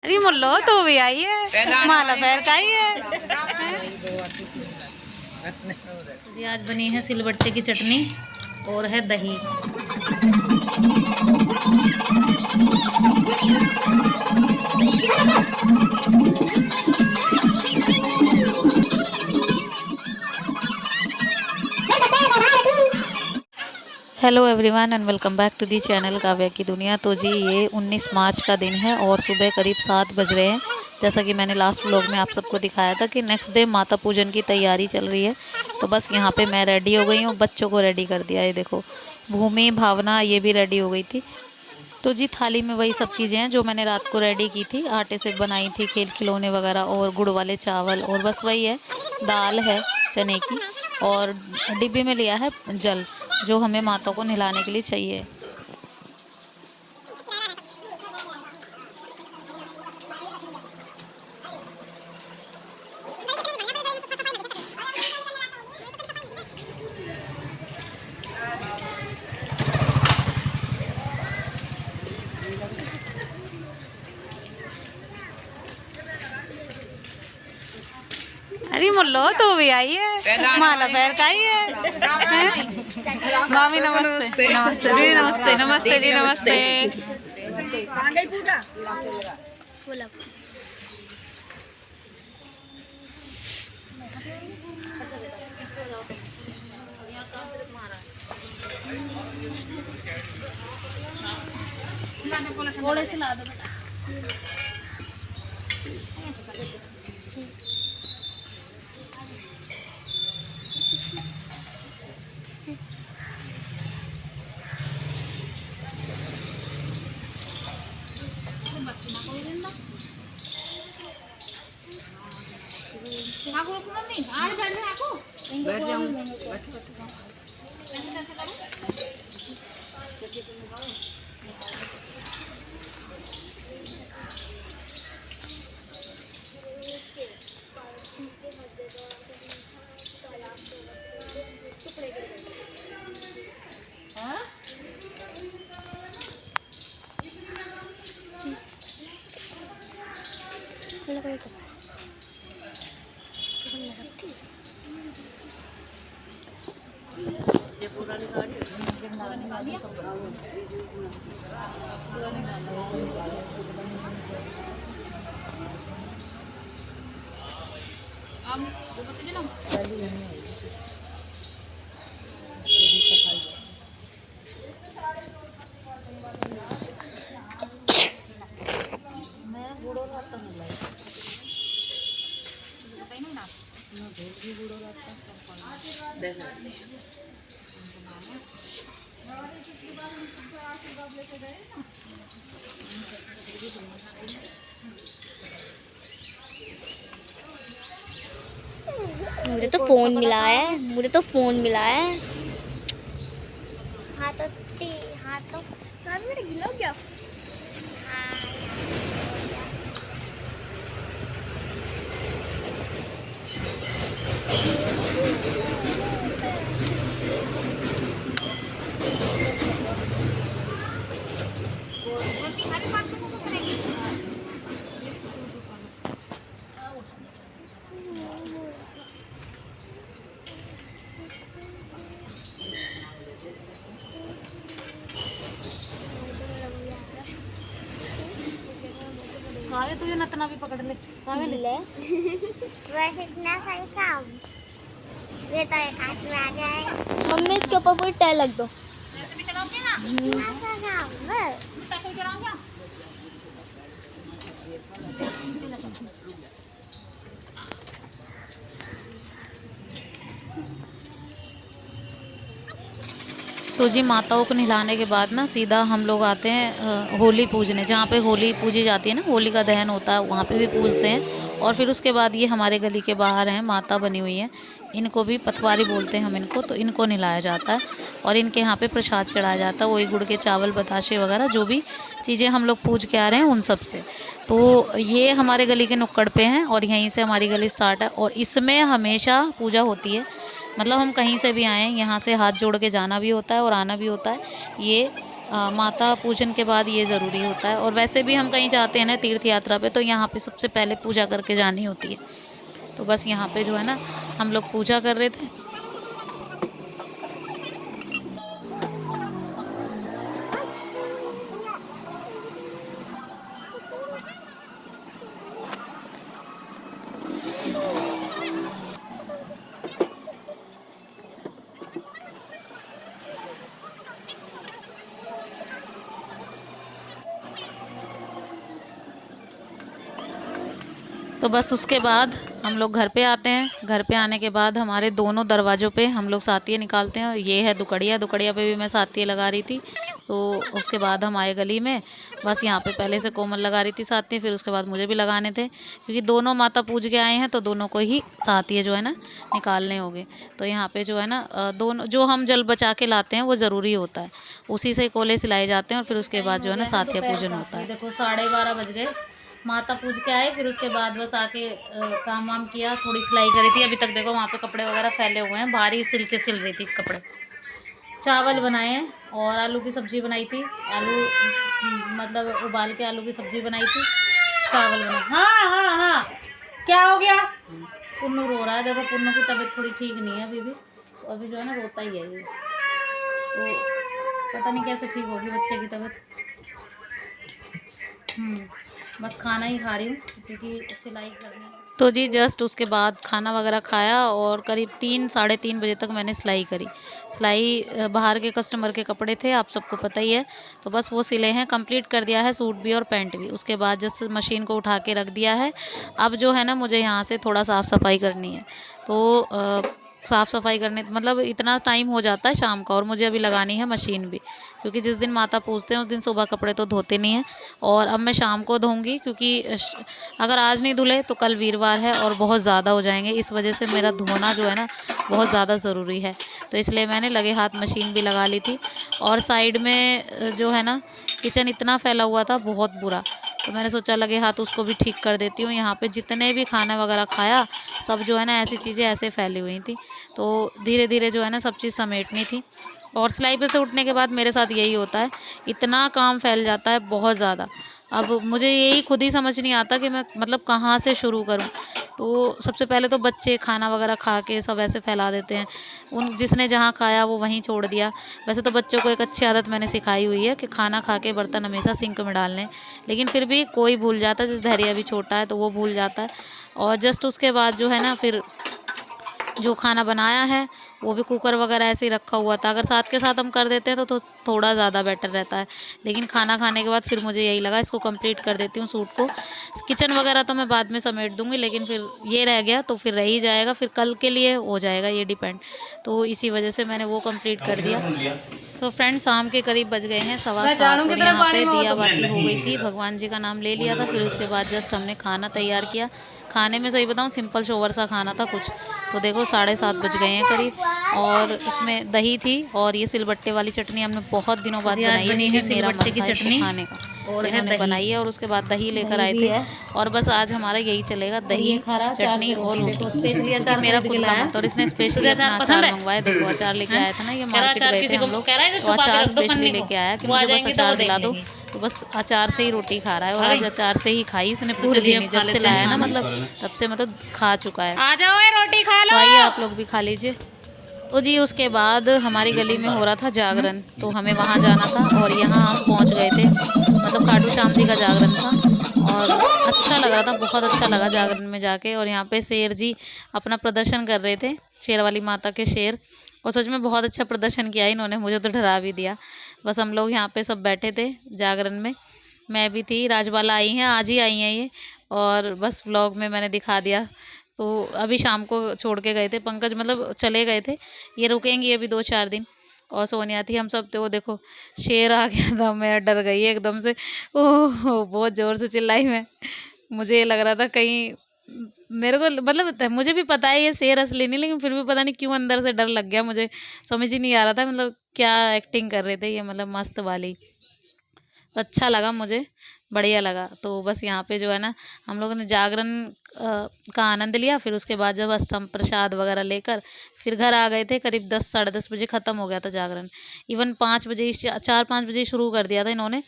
अरे मुल्लो तू भी आई है, माला पैर का ही है। जी आज बनी है सिलबट्टे की चटनी और है दही। Hello everyone and welcome back to the channel Kavya की दुनिया। तो जी ये 19 मार्च का दिन है और सुबह करीब 7 बज रहे हैं। जैसा कि मैंने लास्ट व्लॉग में आप सबको दिखाया था कि नेक्स्ट डे माता पूजन की तैयारी चल रही है। तो बस यहाँ पे मैं रेडी हो गई हूँ, बच्चों को रेडी कर दिया। ये देखो भूमि भावना ये भी रेडी हो गई थी। तो जी थाली में वही सब चीज़ें हैं जो मैंने रात को रेडी की थी, आटे से बनाई थी, खेल खिलौने वगैरह और गुड़ वाले चावल, और बस वही है, दाल है चने की, और डिब्बे में लिया है जल जो हमें माता को नहलाने के लिए चाहिए। अरे मुल्लो तू भी आई है, माला पैर का ही है। मामी नमस्ते। नमस्ते जी, नमस्ते नमस्ते जी, नमस्ते। थोड़े से ला दो बेटा। बैठ जाऊं। मुझे तो फोन मिला है, मुझे तो फोन मिला है। हाँ तो सर मेरे गिला हो गया। कावे तुझे नतना भी पकड़ ले, कावे ले। वैसे इतना सही काम ये तो एक हाथ में आ जाए। मम्मी इसके ऊपर पूरी टाइल लग दो। ऐसे भी चलाओगे ना? साइकिल चलाओगे? तो जी माताओं को नहलाने के बाद ना सीधा हम लोग आते हैं होली पूजने, जहाँ पे होली पूजी जाती है ना, होली का दहन होता है, वहाँ पे भी पूजते हैं। और फिर उसके बाद ये हमारे गली के बाहर हैं, माता बनी हुई हैं, इनको भी पथवारी बोलते हैं हम इनको, तो इनको नहलाया जाता है और इनके यहाँ पे प्रसाद चढ़ाया जाता है, वही गुड़ के चावल बताशे वगैरह जो भी चीज़ें हम लोग पूज के आ रहे हैं उन सब से। तो ये हमारे गली के नुक्कड़ पे हैं और यहीं से हमारी गली स्टार्ट है और इसमें हमेशा पूजा होती है। मतलब हम कहीं से भी आएँ, यहाँ से हाथ जोड़ के जाना भी होता है और आना भी होता है। ये माता पूजन के बाद ये ज़रूरी होता है। और वैसे भी हम कहीं जाते हैं ना तीर्थ यात्रा पे, तो यहाँ पे सबसे पहले पूजा करके जानी होती है। तो बस यहाँ पे जो है ना हम लोग पूजा कर रहे थे। तो बस उसके बाद हम लोग घर पे आते हैं। घर पे आने के बाद हमारे दोनों दरवाज़ों पे हम लोग सातिये निकालते हैं। ये है दुकड़िया, दुकड़िया पे भी मैं सातिये लगा रही थी। तो उसके बाद हम आए गली में, बस यहाँ पे पहले से कोमल लगा रही थी सातिये, फिर उसके बाद मुझे भी लगाने थे, क्योंकि दोनों माता पूज के आए हैं तो दोनों को ही सातिये जो है ना निकालने होंगे। तो यहाँ पे जो है ना दोनों जो हम जल बचा के लाते हैं वो ज़रूरी होता है, उसी से कोले सिलाए जाते हैं और फिर उसके बाद जो है ना सातिया पूजन होता है। देखो 12:30 बज गए, माता पूज के आए, फिर उसके बाद बस आके काम वाम किया, थोड़ी सिलाई करी थी। अभी तक देखो वहाँ पे कपड़े वगैरह फैले हुए हैं, भारी सिल के सिल रही थी कपड़े। चावल बनाए हैं और आलू की सब्ज़ी बनाई थी, आलू मतलब उबाल के आलू की सब्ज़ी बनाई थी, चावल बनाए। हाँ हाँ हाँ, क्या हो गया? पुन्नू रो रहा है, देखो पुन्नू की तबीयत थोड़ी ठीक नहीं है अभी भी, तो अभी जो है ना रोता ही है ये, तो पता नहीं कैसे ठीक होगी बच्चे की तबीयत। बस खाना ही खा रही हूँ क्योंकि सिलाई करनी है। तो जी जस्ट उसके बाद खाना वगैरह खाया और करीब 3-3:30 बजे तक मैंने सिलाई करी। सिलाई बाहर के कस्टमर के कपड़े थे, आप सबको पता ही है, तो बस वो सिले हैं, कंप्लीट कर दिया है सूट भी और पैंट भी। उसके बाद जस्ट मशीन को उठा के रख दिया है। अब जो है ना मुझे यहाँ से थोड़ा साफ़ सफाई करनी है, तो साफ़ सफाई करने मतलब इतना टाइम हो जाता है शाम का, और मुझे अभी लगानी है मशीन भी, क्योंकि जिस दिन माता पूजते हैं उस दिन सुबह कपड़े तो धोते नहीं हैं, और अब मैं शाम को धोऊंगी, क्योंकि अगर आज नहीं धुले तो कल वीरवार है और बहुत ज़्यादा हो जाएंगे। इस वजह से मेरा धोना जो है ना बहुत ज़्यादा ज़रूरी है, तो इसलिए मैंने लगे हाथ मशीन भी लगा ली थी। और साइड में जो है ना किचन इतना फैला हुआ था बहुत बुरा, तो मैंने सोचा लगे हाथ उसको भी ठीक कर देती हूँ। यहाँ पे जितने भी खाना वगैरह खाया सब जो है ना ऐसी चीज़ें ऐसे फैली हुई थी, तो धीरे धीरे जो है ना सब चीज़ समेटनी थी। और सिलाई पे से उठने के बाद मेरे साथ यही होता है, इतना काम फैल जाता है बहुत ज़्यादा। अब मुझे यही खुद ही समझ नहीं आता कि मैं मतलब कहाँ से शुरू करूँ। तो सबसे पहले तो बच्चे खाना वगैरह खा के सब ऐसे फैला देते हैं, उन जिसने जहाँ खाया वो वहीं छोड़ दिया। वैसे तो बच्चों को एक अच्छी आदत मैंने सिखाई हुई है कि खाना खा के बर्तन हमेशा सिंक में डाल लें, लेकिन फिर भी कोई भूल जाता है, जैसे धैर्य अभी छोटा है तो वो भूल जाता है। और जस्ट उसके बाद जो है ना फिर जो खाना बनाया है वो भी कुकर वगैरह ऐसे ही रखा हुआ था। अगर साथ के साथ हम कर देते हैं तो थोड़ा ज़्यादा बेटर रहता है, लेकिन खाना खाने के बाद फिर मुझे यही लगा इसको कंप्लीट कर देती हूँ सूट को। किचन वगैरह तो मैं बाद में समेट दूँगी, लेकिन फिर ये रह गया तो फिर रह ही जाएगा, फिर कल के लिए हो जाएगा ये डिपेंड, तो इसी वजह से मैंने वो कंप्लीट कर दिया। सो फ्रेंड्स शाम के करीब बज गए हैं 7:15 और यहाँ पे दिया बाती हो गई थी, भगवान जी का नाम ले लिया था। फिर उसके बाद जस्ट हमने खाना तैयार किया। खाने में सही बताऊँ सिंपल सोवर सा खाना था कुछ, तो देखो 7:30 बज गए हैं करीब, और उसमें दही थी और ये सिलबट्टे वाली चटनी हमने बहुत दिनों बाद बनाई है, मेरा मन था इसको खाने का और इन्होंने बनाई है, और उसके बाद दही लेकर आए थे। और बस आज हमारा यही चलेगा, दही चटनी और रोटी। मेरा खुद का मत, और इसने स्पेशली अपना अचार मंगवाया। देखो अचार लेके आया था ना, ये मार्केट गए थे हम लोग, तो अचार स्पेशली लेके आया कि मुझे बस अचार दिला दो, तो बस अचार से ही रोटी खा रहा है। और आज अचार से ही खाई इसने पूरे दिन, जब से लाया ना मतलब तब से मतलब खा चुका है। आ जाओ रोटी खा लो, तो आइए आप लोग भी खा लीजिए। तो जी उसके बाद हमारी गली में हो रहा था जागरण, तो हमें वहाँ जाना था, और यहाँ हम पहुँच गए थे, मतलब खाटू श्याम जी का जागरण था, और अच्छा लग रहा था, बहुत अच्छा लगा जागरण में जाके। और यहाँ पे शेर जी अपना प्रदर्शन कर रहे थे, शेर वाली माता के शेर, और सच में बहुत अच्छा प्रदर्शन किया इन्होंने, मुझे तो डरा भी दिया। बस हम लोग यहाँ पे सब बैठे थे जागरण में, मैं भी थी, राजबाला आई हैं, आज ही आई हैं ये, और बस व्लॉग में मैंने दिखा दिया। तो अभी शाम को छोड़ के गए थे पंकज, मतलब चले गए थे, ये रुकेंगी अभी 2-4 दिन। और सोनिया थी, हम सब थे, वो देखो शेर आ गया था, मैं डर गई एकदम से, ओह बहुत ज़ोर से चिल्लाई मैं, मुझे ये लग रहा था कहीं मेरे को, मतलब मुझे भी पता है ये शेर असली नहीं, लेकिन फिर भी पता नहीं क्यों अंदर से डर लग गया, मुझे समझ ही नहीं आ रहा था मतलब क्या एक्टिंग कर रहे थे ये, मतलब मस्त वाली। अच्छा लगा मुझे, बढ़िया लगा। तो बस यहाँ पे जो है ना हम लोगों ने जागरण का आनंद लिया। फिर उसके बाद जब अष्टम प्रसाद वगैरह लेकर फिर घर आ गए थे। करीब 10 साढ़े 10 बजे ख़त्म हो गया था जागरण। इवन 5 बजे 4-5 बजे शुरू कर दिया था इन्होंने।